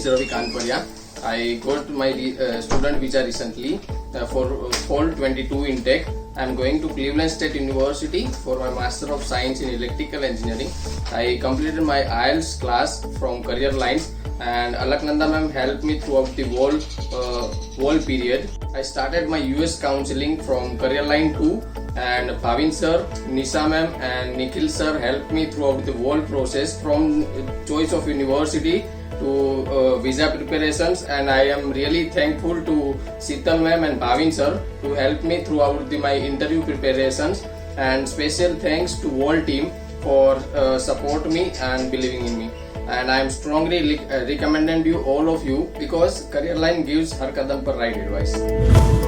is Ravi Kanpariya. I got my student visa recently for fall 22 intake. I am going to Cleveland State University for my Master of Science in Electrical Engineering. I completed my IELTS class from Careerline, and Alaknanda ma'am helped me throughout the whole period. I started my US counseling from Careerline 2, and Bhavin sir, Nisha ma'am and Nikil sir helped me throughout the whole process from choice of university to visa preparations, and I am really thankful to Sital ma'am and Bhavin sir to help me throughout my interview preparations, and special thanks to whole team for support me and believing in me. And I am strongly recommending you all of you, because Careerline gives har kadam par right advice.